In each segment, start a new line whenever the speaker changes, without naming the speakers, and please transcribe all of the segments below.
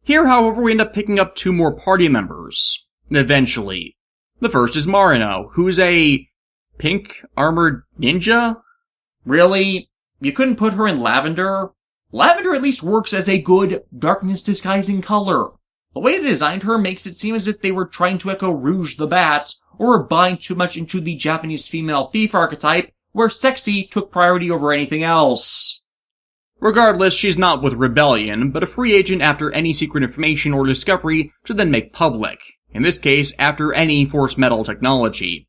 Here, however, we end up picking up 2 more party members. Eventually. The first is Marino, who's a pink armored ninja? Really? You couldn't put her in lavender? Lavender at least works as a good darkness disguising color. The way they designed her makes it seem as if they were trying to echo Rouge the Bat, or were buying too much into the Japanese female thief archetype, where sexy took priority over anything else. Regardless, she's not with Rebellion, but a free agent after any secret information or discovery should then make public. In this case, after any Force Metal technology.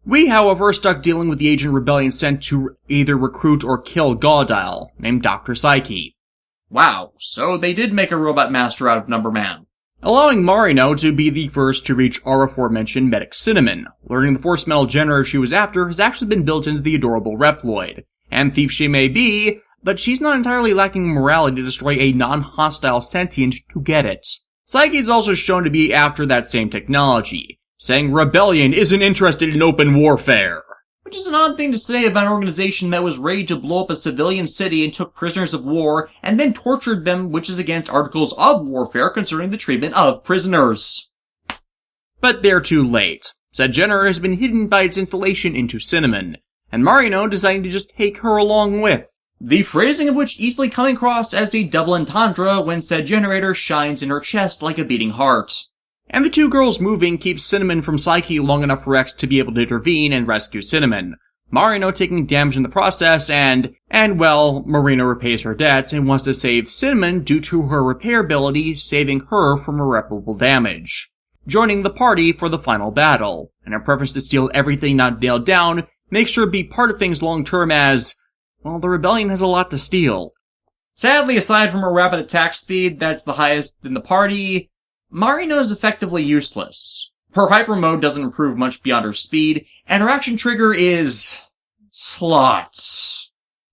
We, however, are stuck dealing with the agent Rebellion sent to either recruit or kill Gaudile, named Dr. Psyche. Wow, so they did make a robot master out of Number Man. Allowing Marino to be the first to reach our aforementioned medic Cinnamon, learning the Force Metal generator she was after has actually been built into the adorable Reploid. And thief she may be, but she's not entirely lacking morality to destroy a non-hostile sentient to get it. Psyche is also shown to be after that same technology, saying Rebellion isn't interested in open warfare. Which is an odd thing to say about an organization that was ready to blow up a civilian city and took prisoners of war, and then tortured them, which is against articles of warfare concerning the treatment of prisoners. But they're too late. Said generator has been hidden by its installation into Cinnamon, and Marino deciding to just take her along with. The phrasing of which easily coming across as a double entendre when said generator shines in her chest like a beating heart. And the 2 girls moving keeps Cinnamon from Psyche long enough for X to be able to intervene and rescue Cinnamon. Marino taking damage in the process and well, Marino repays her debts and wants to save Cinnamon due to her repair ability, saving her from irreparable damage. Joining the party for the final battle, and her preference to steal everything not nailed down makes her be part of things long term as, well, the Rebellion has a lot to steal. Sadly, aside from her rapid attack speed that's the highest in the party, Marino is effectively useless. Her hyper mode doesn't improve much beyond her speed, and her action trigger is slots.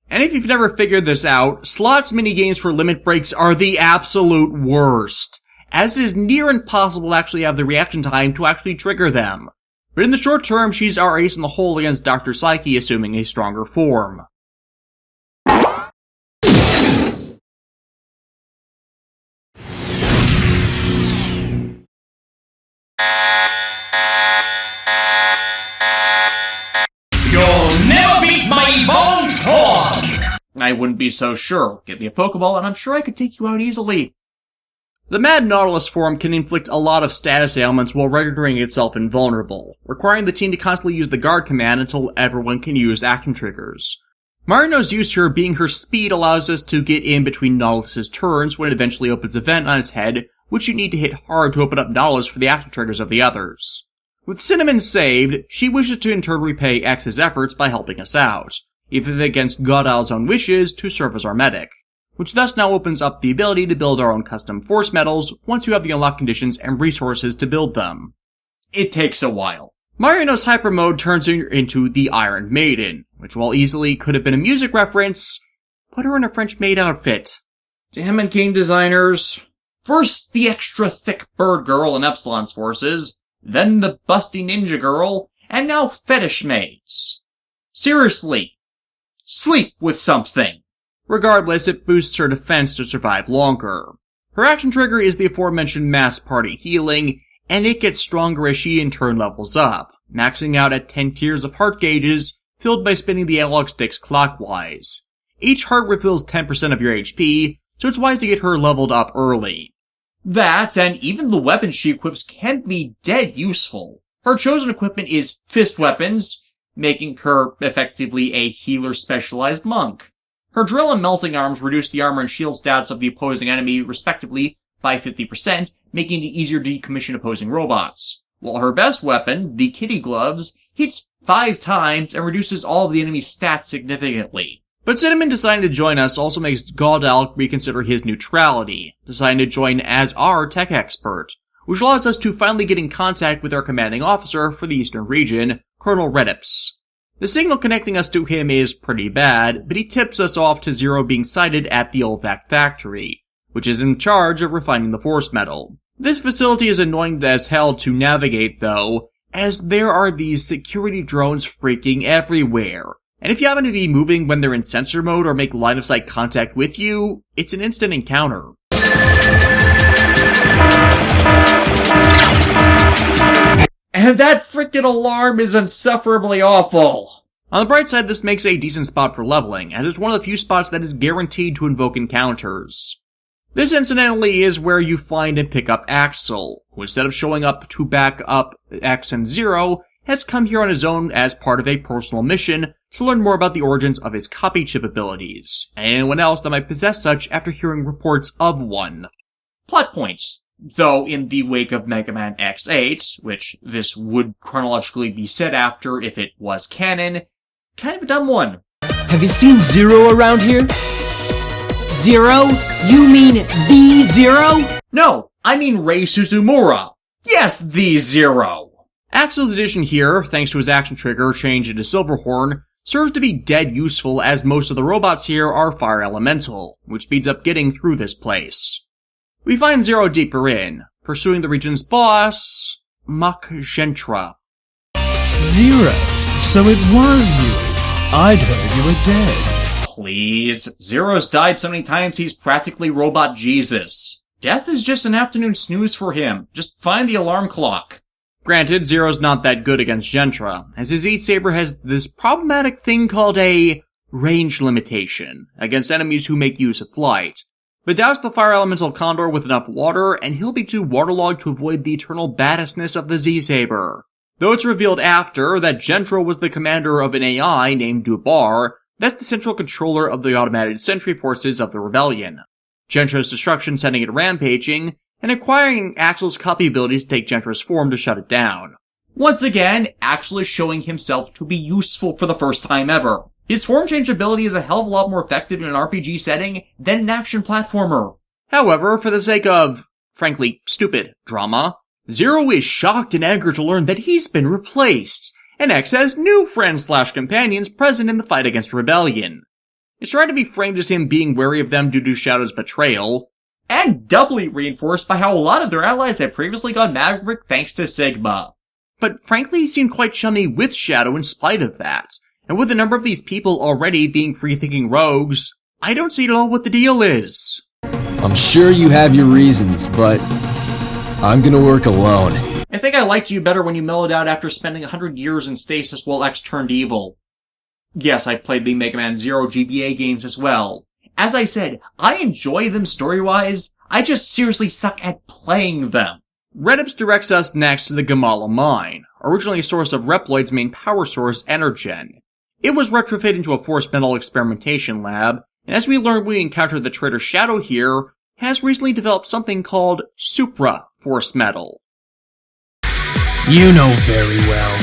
And if you've never figured this out, slots minigames for limit breaks are the absolute worst, as it is near impossible to actually have the reaction time to actually trigger them. But in the short term, she's our ace in the hole against Dr. Psyche, assuming a stronger form. I wouldn't be so sure. Give me a Pokeball and I'm sure I could take you out easily. The Mad Nautilus form can inflict a lot of status ailments while rendering itself invulnerable, requiring the team to constantly use the guard command until everyone can use action triggers. Marino's use here being her speed allows us to get in between Nautilus's turns when it eventually opens a vent on its head, which you need to hit hard to open up Nautilus for the action triggers of the others. With Cinnamon saved, she wishes to in turn repay X's efforts by helping us out, even against Gaudile's own wishes to serve as our medic, which thus now opens up the ability to build our own custom force medals once you have the unlocked conditions and resources to build them. It takes a while. Marino's hyper mode turns her into the Iron Maiden, which while easily could have been a music reference, put her in a French maid outfit. Damn it, game designers. First the extra thick bird girl in Epsilon's forces, then the busty ninja girl, and now fetish maids. Seriously. Sleep with something. Regardless, it boosts her defense to survive longer. Her action trigger is the aforementioned mass party healing, and it gets stronger as she in turn levels up, maxing out at 10 tiers of heart gauges, filled by spinning the analog sticks clockwise. Each heart refills 10% of your HP, so it's wise to get her leveled up early. That, and even the weapons she equips can be dead useful. Her chosen equipment is fist weapons, making her effectively a healer-specialized monk. Her drill and melting arms reduce the armor and shield stats of the opposing enemy, respectively, by 50%, making it easier to decommission opposing robots. While her best weapon, the kitty gloves, hits 5 times and reduces all of the enemy's stats significantly. But Cinnamon deciding to join us also makes Gaudile reconsider his neutrality, deciding to join as our tech expert, which allows us to finally get in contact with our commanding officer for the Eastern region, Colonel Redips. The signal connecting us to him is pretty bad, but he tips us off to Zero being sighted at the Olvac factory, which is in charge of refining the force metal. This facility is annoying as hell to navigate though, as there are these security drones freaking everywhere. And if you happen to be moving when they're in sensor mode or make line of sight contact with you, it's an instant encounter.
And that frickin' alarm is insufferably awful.
On the bright side, this makes a decent spot for leveling, as it's one of the few spots that is guaranteed to invoke encounters. This incidentally is where you find and pick up Axel, who instead of showing up to back up X and Zero, has come here on his own as part of a personal mission to learn more about the origins of his copy chip abilities, and anyone else that might possess such after hearing reports of one.
Plot points. Though in the wake of Megaman X8, which this would chronologically be set after if it was canon, kind of a dumb one.
Have you seen Zero around here? Zero? You mean the Zero?
No, I mean Rei Suzumura. Yes, the Zero.
Axel's addition here, thanks to his action trigger change into Silverhorn, serves to be dead useful as most of the robots here are fire elemental, which speeds up getting through this place. We find Zero deeper in, pursuing the region's boss, Gentra.
Zero, so it was you. I'd heard you were dead.
Please. Zero's died so many times he's practically Robot Jesus. Death is just an afternoon snooze for him. Just find the alarm clock.
Granted, Zero's not that good against Gentra, as his E-Saber has this problematic thing called a range limitation against enemies who make use of flight. But douse the fire elemental Condor with enough water, and he'll be too waterlogged to avoid the eternal badassness of the Z-Saber. Though it's revealed after that Gentra was the commander of an AI named Dubar, that's the central controller of the automated sentry forces of the rebellion. Gentra's destruction sending it rampaging, and acquiring Axel's copy ability to take Gentra's form to shut it down.
Once again, Axel is showing himself to be useful for the first time ever. His form change ability is a hell of a lot more effective in an RPG setting than an action platformer.
However, for the sake of, frankly, stupid drama, Zero is shocked and angered to learn that he's been replaced, and X has new friends/companions present in the fight against Rebellion. It's tried to be framed as him being wary of them due to Shadow's betrayal,
and doubly reinforced by how a lot of their allies had previously gone maverick thanks to Sigma.
But frankly, he seemed quite chummy with Shadow in spite of that. And with a number of these people already being free-thinking rogues, I don't see at all what the deal is.
I'm sure you have your reasons, but I'm gonna work alone.
I think I liked you better when you mellowed out after spending 100 years in stasis while X turned evil. Yes, I played the Mega Man Zero GBA games as well. As I said, I enjoy them story-wise, I just seriously suck at playing them.
Redips directs us next to the Gamala Mine, originally a source of Reploid's main power source, Energen. It was retrofitted into a force metal experimentation lab, and as we learn we encounter the traitor Shadow here, has recently developed something called Supra Force Metal.
You know very well.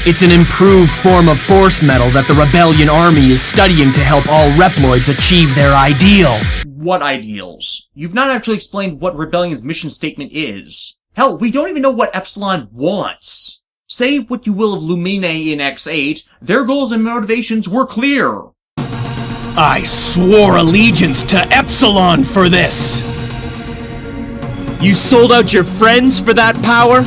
It's an improved form of force metal that the Rebellion Army is studying to help all Reploids achieve their ideal.
What ideals? You've not actually explained what Rebellion's mission statement is. Hell, we don't even know what Epsilon wants. Say what you will of Lumine in X8, their goals and motivations were clear.
I swore allegiance to Epsilon for this! You sold out your friends for that power?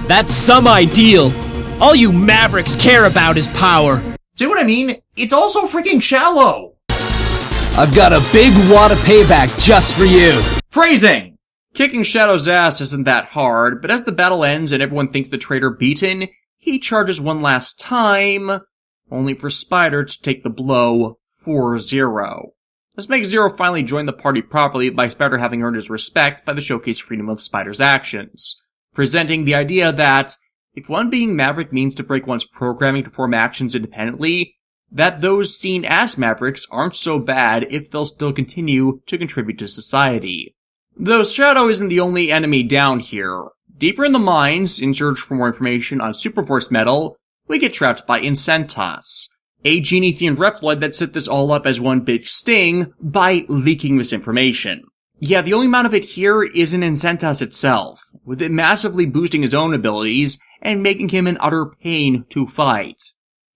That's some ideal. All you mavericks care about is power.
See what I mean? It's also freaking shallow.
I've got a big wad of payback just for you.
Phrasing!
Kicking Shadow's ass isn't that hard, but as the battle ends and everyone thinks the traitor beaten, he charges one last time, only for Spider to take the blow for Zero. This makes Zero finally join the party properly by Spider having earned his respect by the showcase freedom of Spider's actions, presenting the idea that if one being Maverick means to break one's programming to form actions independently, that those seen as Mavericks aren't so bad if they'll still continue to contribute to society. Though Shadow isn't the only enemy down here. Deeper in the mines, in search for more information on Superforce Metal, we get trapped by Incentas, a genie-themed Reploid that set this all up as one big sting by leaking this information. Yeah, the only amount of it here is in Incentas itself, with it massively boosting his own abilities and making him an utter pain to fight.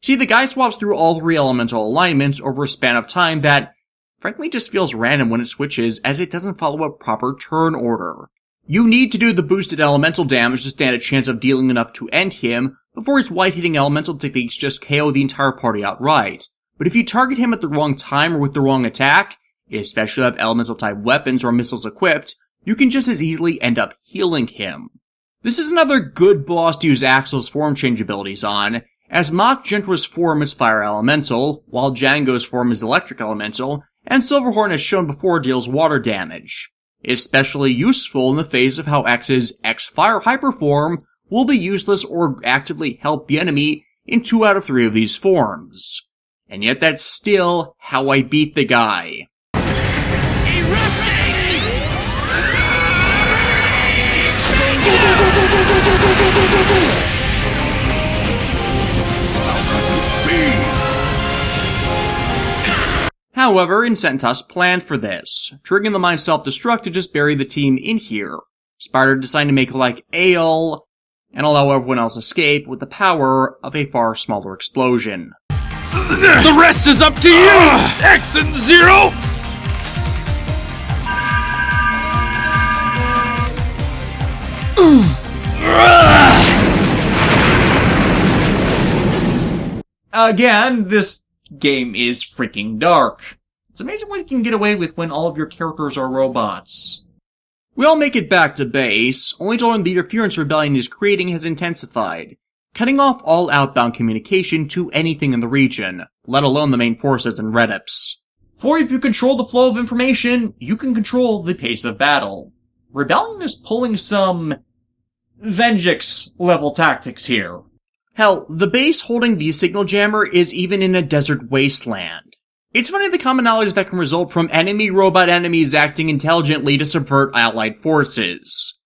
See, the guy swaps through all three elemental alignments over a span of time that, frankly, just feels random when it switches as it doesn't follow a proper turn order. You need to do the boosted elemental damage to stand a chance of dealing enough to end him before his white-hitting elemental techniques just KO the entire party outright. But if you target him at the wrong time or with the wrong attack, especially have elemental-type weapons or missiles equipped, you can just as easily end up healing him. This is another good boss to use Axel's form change abilities on, as Mach Gentra's form is Fire Elemental, while Django's form is Electric Elemental, and Silverhorn, as shown before, deals water damage. Especially useful in the phase of how X's X-Fire Hyper form will be useless or actively help the enemy in 2 out of 3 of these forms. And yet that's still how I beat the guy. However, Incentus planned for this, triggering the Mind Self-Destruct to just bury the team in here. Spider decided to make like ale, and allow everyone else escape with the power of a far smaller explosion.
The rest is up to you, X and Zero!
Again, this game is freaking dark. It's amazing what you can get away with when all of your characters are robots.
We all make it back to base, only to learn the interference Rebellion is creating has intensified, cutting off all outbound communication to anything in the region, let alone the main forces and Redips.
For if you control the flow of information, you can control the pace of battle. Rebellion is pulling some Vengeance-level tactics here.
Hell, the base holding the signal jammer is even in a desert wasteland. It's funny the common knowledge that can result from enemy robot enemies acting intelligently to subvert allied forces.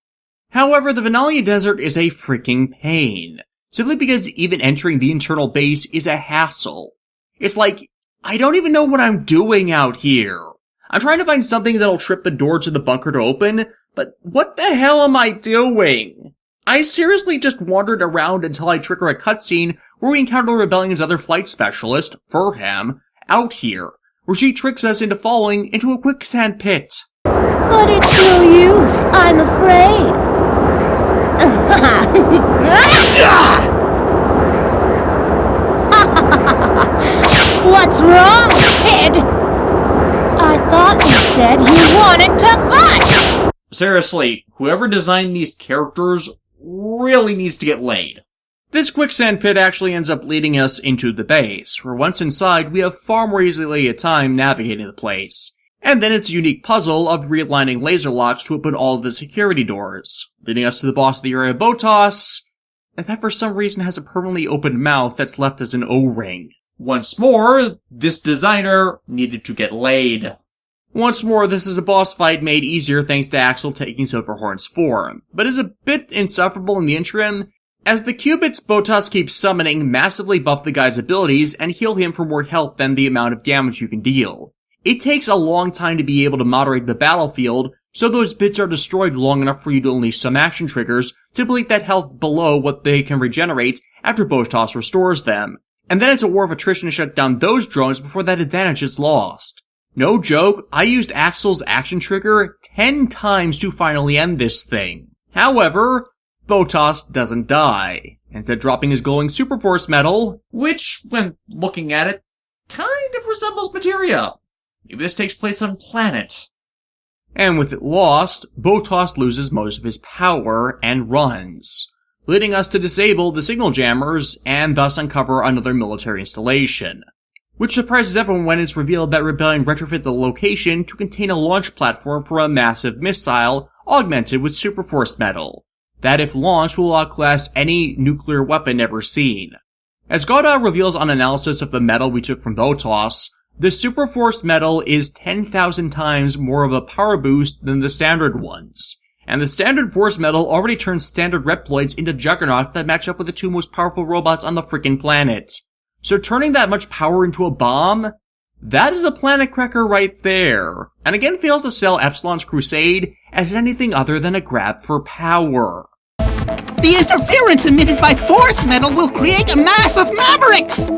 However, the Venalia Desert is a freaking pain, simply because even entering the internal base is a hassle. It's like, I don't even know what I'm doing out here. I'm trying to find something that'll trip the door to the bunker to open, but what the hell am I doing? I seriously just wandered around until I trigger a cutscene where we encounter Rebellion's other flight specialist, Furham, out here, where she tricks us into falling into a quicksand pit.
But it's no use, I'm afraid. What's wrong, kid? I thought you said you wanted to fight!
Seriously, whoever designed these characters really needs to get laid.
This quicksand pit actually ends up leading us into the base, where once inside we have far more easily a time navigating the place. And then it's a unique puzzle of realigning laser locks to open all of the security doors, leading us to the boss of the area, Botas, and that for some reason has a permanently opened mouth that's left as an O-ring.
Once more, this designer needed to get laid.
Once more, this is a boss fight made easier thanks to Axel taking Silverhorn's form, but is a bit insufferable in the interim, as the qubits Botas keeps summoning massively buff the guy's abilities and heal him for more health than the amount of damage you can deal. It takes a long time to be able to moderate the battlefield, so those bits are destroyed long enough for you to unleash some action triggers to deplete that health below what they can regenerate after Botas restores them. And then it's a war of attrition to shut down those drones before that advantage is lost. No joke, I used Axel's action trigger 10 times to finally end this thing. However, Botas doesn't die, instead dropping his glowing Super Force medal,
Which, when looking at it, kind of resembles materia. Maybe this takes place on planet.
and with it lost, Botas loses most of his power and runs, leading us to disable the signal jammers and thus uncover another military installation. Which surprises everyone when it's revealed that Rebellion retrofit the location to contain a launch platform for a massive missile augmented with Super Force metal, that if launched will outlast any nuclear weapon ever seen. As Gauda reveals on analysis of the metal we took from Botas, the Super Force metal is 10,000 times more of a power boost than the standard ones, and the standard Force metal already turns standard Reploids into juggernauts that match up with the two most powerful robots on the frickin' planet. So turning that much power into a bomb? That is a planet cracker right there, and again fails to sell Epsilon's crusade as anything other than a grab for power.
The interference emitted by force metal will create a mass of mavericks!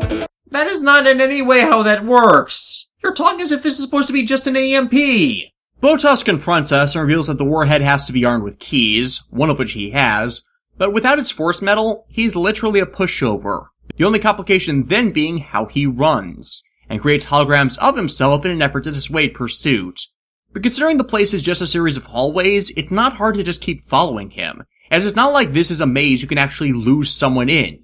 That is not in any way how that works. You're talking as if this is supposed to be just an EMP.
Botas confronts us and reveals that the warhead has to be armed with keys, one of which he has, but without his force metal, he's literally a pushover. The only complication then being how he runs, and creates holograms of himself in an effort to dissuade pursuit. But considering the place is just a series of hallways, it's not hard to just keep following him, as it's not like this is a maze you can actually lose someone in.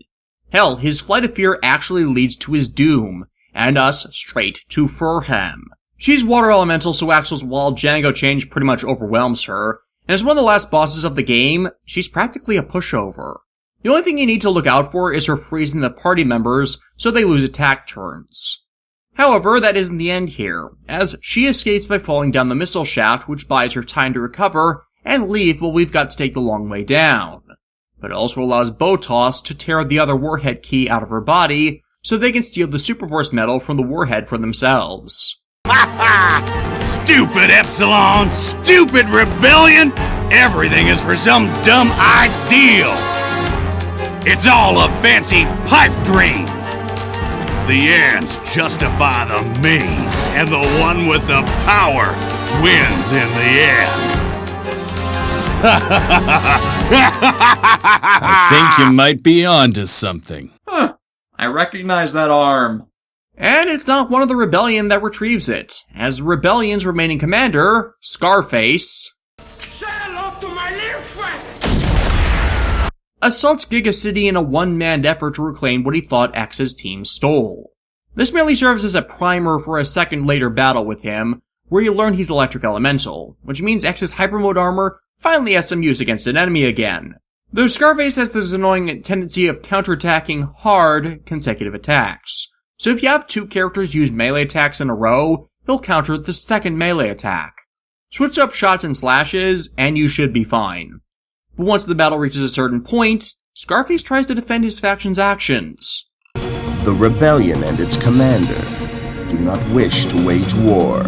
Hell, his flight of fear actually leads to his doom, and us straight to Furham. She's water elemental, so Axel's wild Django change pretty much overwhelms her, and as one of the last bosses of the game, she's practically a pushover. The only thing you need to look out for is her freezing the party members so they lose attack turns. However, that isn't the end here, as she escapes by falling down the missile shaft, which buys her time to recover and leave while we've got to take the long way down. But it also allows Botos to tear the other warhead key out of her body so they can steal the Superforce medal from the warhead for themselves.
Stupid Epsilon! Stupid rebellion! Everything is for some dumb ideal! It's all a fancy pipe dream! The ends justify the means, and the one with the power wins in the end.
I think you might be onto something.
Huh. I recognize that arm.
And it's not one of the Rebellion that retrieves it, as the Rebellion's remaining commander, Scarface, assaults Giga City in a one-man effort to reclaim what he thought X's team stole. This merely serves as a primer for a second later battle with him, where you learn he's electric elemental, which means X's hypermode armor finally has some use against an enemy again. Though Scarface has this annoying tendency of counterattacking hard consecutive attacks. So if you have two characters use melee attacks in a row, he'll counter the second melee attack. Switch up shots and slashes, and you should be fine. But once the battle reaches a certain point, Scarface tries to defend his faction's actions.
The Rebellion and its commander do not wish to wage war.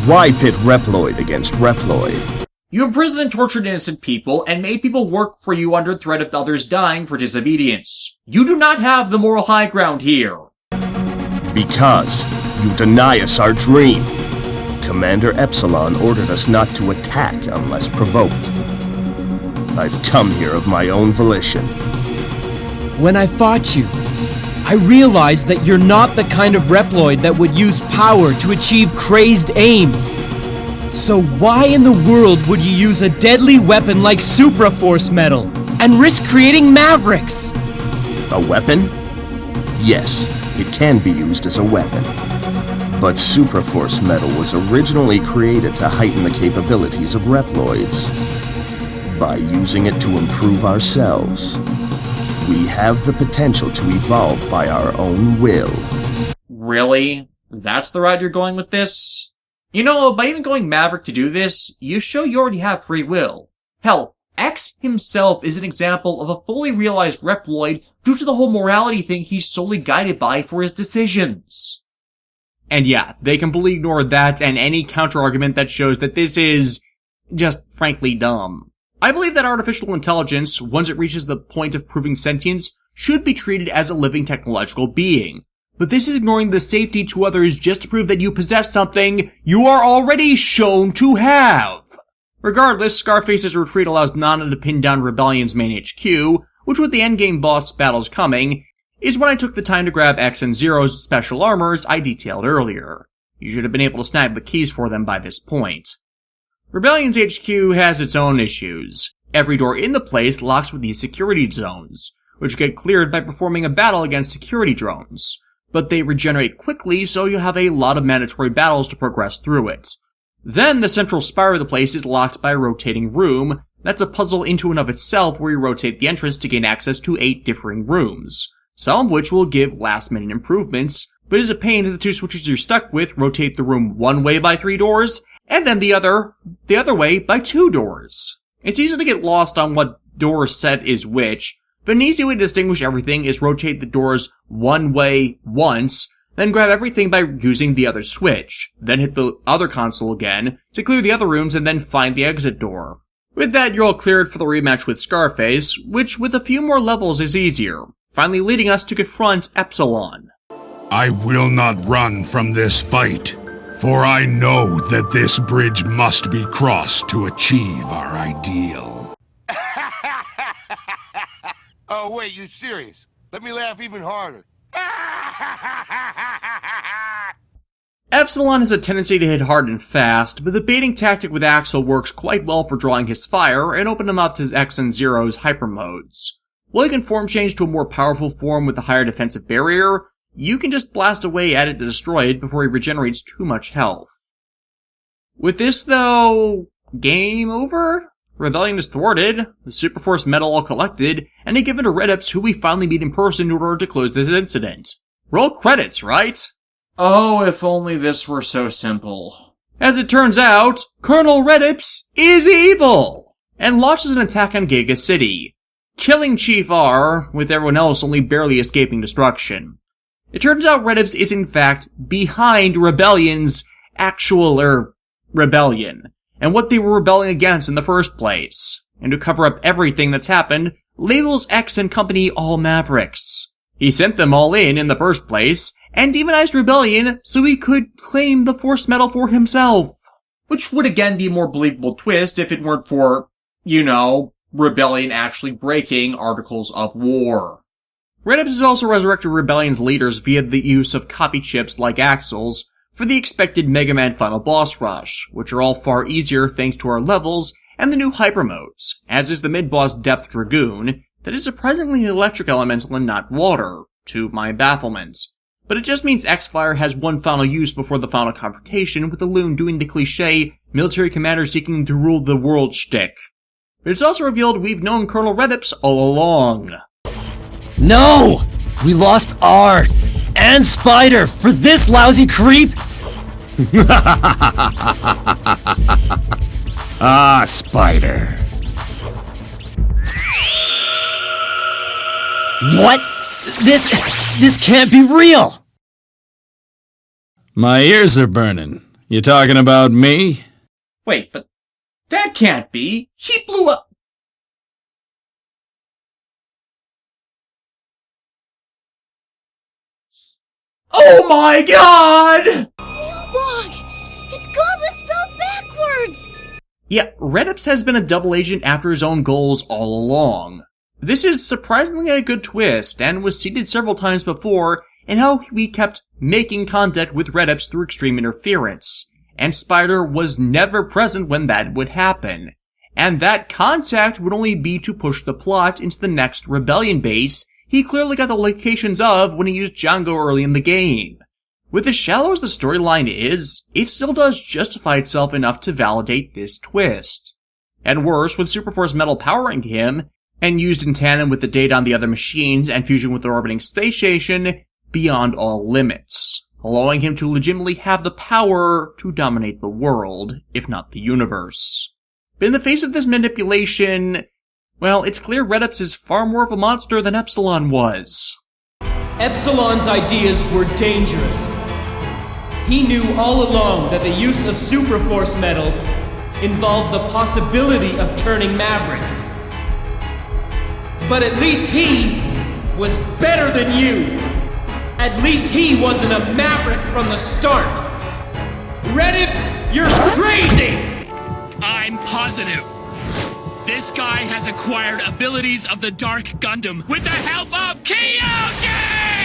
Why pit Reploid against Reploid?
You imprisoned and tortured innocent people and made people work for you under threat of others dying for disobedience. You do not have the moral high ground here.
Because you deny us our dream. Commander Epsilon ordered us not to attack unless provoked. I've come here of my own volition.
When I fought you, I realized that you're not the kind of Reploid that would use power to achieve crazed aims. So why in the world would you use a deadly weapon like Supraforce Metal and risk creating mavericks?
A weapon? Yes, it can be used as a weapon. But Supraforce Metal was originally created to heighten the capabilities of Reploids. By using it to improve ourselves, we have the potential to evolve by our own will.
Really? That's the route you're going with this? You know, by even going Maverick to do this, you show you already have free will. Hell, X himself is an example of a fully realized Reploid due to the whole morality thing he's solely guided by for his decisions.
And yeah, they completely ignore that and any counter-argument that shows that this is just frankly dumb. I believe that artificial intelligence, once it reaches the point of proving sentience, should be treated as a living technological being. But this is ignoring the safety to others just to prove that you possess something you are already shown to have. Regardless, Scarface's retreat allows Nana to pin down Rebellion's main HQ, which with the endgame boss battles coming, is when I took the time to grab X and Zero's special armors I detailed earlier. You should have been able to snag the keys for them by this point. Rebellion's HQ has its own issues. Every door in the place locks with these security zones, which get cleared by performing a battle against security drones. But they regenerate quickly, so you have a lot of mandatory battles to progress through it. Then the central spire of the place is locked by a rotating room. That's a puzzle into and of itself where you rotate the entrance to gain access to 8 differing rooms, some of which will give last-minute improvements, but is a pain if the 2 switches you're stuck with rotate the room one way by 3 doors, and then the other way by 2 doors. It's easy to get lost on what door set is which, but an easy way to distinguish everything is rotate the doors one way once, then grab everything by using the other switch, then hit the other console again to clear the other rooms and then find the exit door. With that, you're all cleared for the rematch with Scarface, which with a few more levels is easier, finally leading us to confront Epsilon.
I will not run from this fight, for I know that this bridge must be crossed to achieve our ideal.
Oh, wait, you serious? Let me laugh even harder.
Epsilon has a tendency to hit hard and fast, but the baiting tactic with Axel works quite well for drawing his fire and opening him up to X and Zero's hyper modes. While you can form change to a more powerful form with a higher defensive barrier, you can just blast away at it to destroy it before he regenerates too much health. With this though, game over? Rebellion is thwarted, the Superforce medal all collected, and they give it to Redips, who we finally meet in person in order to close this incident. Roll credits, right?
Oh, if only this were so simple.
As it turns out, Colonel Redips is evil, and launches an attack on Giga City, killing Chief R, with everyone else only barely escaping destruction. It turns out Redips is in fact behind Rebellion's rebellion, and what they were rebelling against in the first place, and to cover up everything that's happened, labels X and company all mavericks. He sent them all in the first place, and demonized Rebellion so he could claim the Force Medal for himself.
Which would again be a more believable twist if it weren't for, Rebellion actually breaking Articles of War.
Redips has also resurrected Rebellion's leaders via the use of copy chips like Axel's for the expected Megaman final boss rush, which are all far easier thanks to our levels and the new hyper modes, as is the mid-boss Depth Dragoon, that is surprisingly an electric elemental and not water, to my bafflement. But it just means X-Fire has one final use before the final confrontation with the Loon doing the cliché military commander seeking to rule the world shtick. But it's also revealed we've known Colonel Redips all along.
No! We lost R and Spider for this lousy creep!
Ah, Spider.
What? This can't be real!
My ears are burning. You talking about me?
Wait, but that can't be. He blew up. Oh my god!
Bog! His goblet spelled backwards!
Yeah, Redips has been a double agent after his own goals all along. This is surprisingly a good twist, and was seeded several times before in how we kept making contact with Redips through extreme interference, and Spider was never present when that would happen. And that contact would only be to push the plot into the next Rebellion base he clearly got the locations of when he used Django early in the game. With as shallow as the storyline is, it still does justify itself enough to validate this twist. And worse, with Superforce Metal powering him, and used in tandem with the data on the other machines and fusion with the orbiting space station, beyond all limits, allowing him to legitimately have the power to dominate the world, if not the universe. But in the face of this manipulation, well, it's clear Redips is far more of a monster than Epsilon was.
Epsilon's ideas were dangerous. He knew all along that the use of Superforce Metal involved the possibility of turning Maverick. But at least he was better than you. At least he wasn't a Maverick from the start. Redips, you're crazy!
I'm positive. This guy has acquired abilities of the Dark Gundam with the help of Kyoji!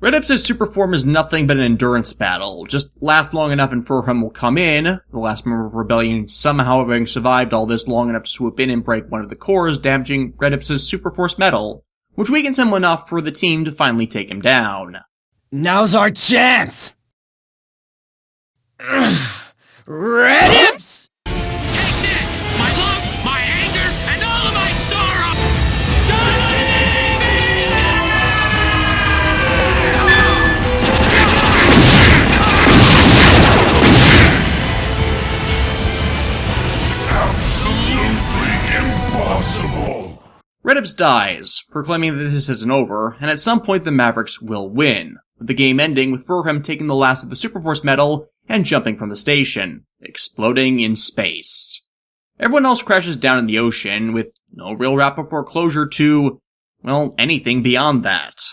Redips' super form is nothing but an endurance battle. Just last long enough and Furham will come in, the last member of Rebellion somehow having survived all this long enough to swoop in and break one of the cores, damaging Redips' super force metal, which weakens him enough for the team to finally take him down.
Now's our chance! Redips!
Take this! My love, my anger, and all of my sorrow!
Absolutely impossible.
Redips dies, proclaiming that this isn't over, and at some point the Mavericks will win, with the game ending with Furham taking the last of the Superforce metal and jumping from the station, exploding in space. Everyone else crashes down in the ocean, with no real wrap-up or closure to, well, anything beyond that.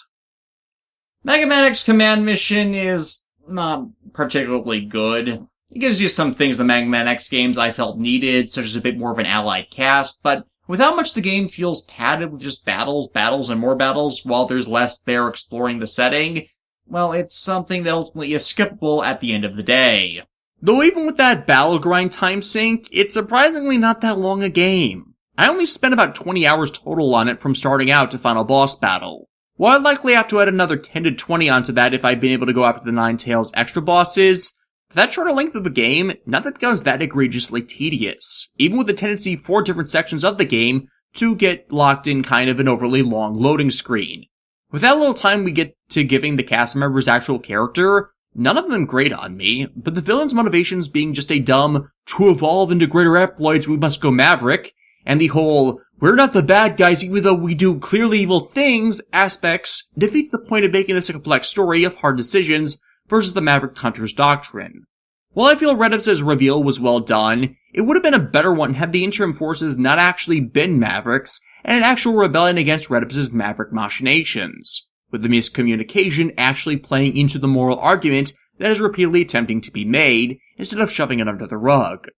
Megaman X Command Mission is not particularly good. It gives you some things the Megaman X games I felt needed, such as a bit more of an allied cast, but with how much the game feels padded with just battles, and more battles, while there's less there exploring the setting, well, it's something that ultimately is skippable at the end of the day.
Though even with that battle grind time sink, it's surprisingly not that long a game. I only spent about 20 hours total on it from starting out to final boss battle. While I'd likely have to add another 10 to 20 onto that if I'd been able to go after the Ninetales extra bosses, for that shorter length of a game, nothing becomes that egregiously tedious, even with the tendency for different sections of the game to get locked in kind of an overly long loading screen. With that little time we get to giving the cast members actual character, none of them grate on me, but the villain's motivations being just a dumb, to evolve into greater Eploids we must go Maverick, and the whole, we're not the bad guys even though we do clearly evil things aspects defeats the point of making this a complex story of hard decisions versus the Maverick Hunter's doctrine. While I feel Redip's reveal was well done, it would have been a better one had the interim forces not actually been Mavericks, and an actual rebellion against Redip's Maverick machinations, with the miscommunication actually playing into the moral argument that is repeatedly attempting to be made, instead of shoving it under the rug.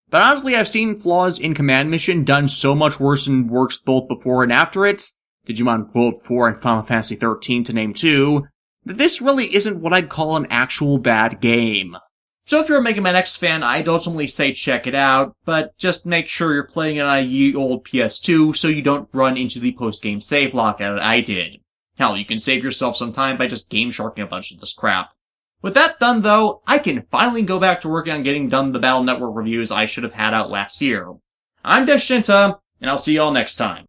But honestly, I've seen flaws in Command Mission done so much worse in works both before and after it, Digimon World 4 and Final Fantasy 13 to name two, that this really isn't what I'd call an actual bad game.
So if you're a Mega Man X fan, I'd ultimately say check it out, but just make sure you're playing it on a ye old PS2 so you don't run into the post-game save lockout I did. Hell, you can save yourself some time by just game sharking a bunch of this crap. With that done though, I can finally go back to working on getting done the Battle Network reviews I should have had out last year. I'm Shinta, and I'll see y'all next time.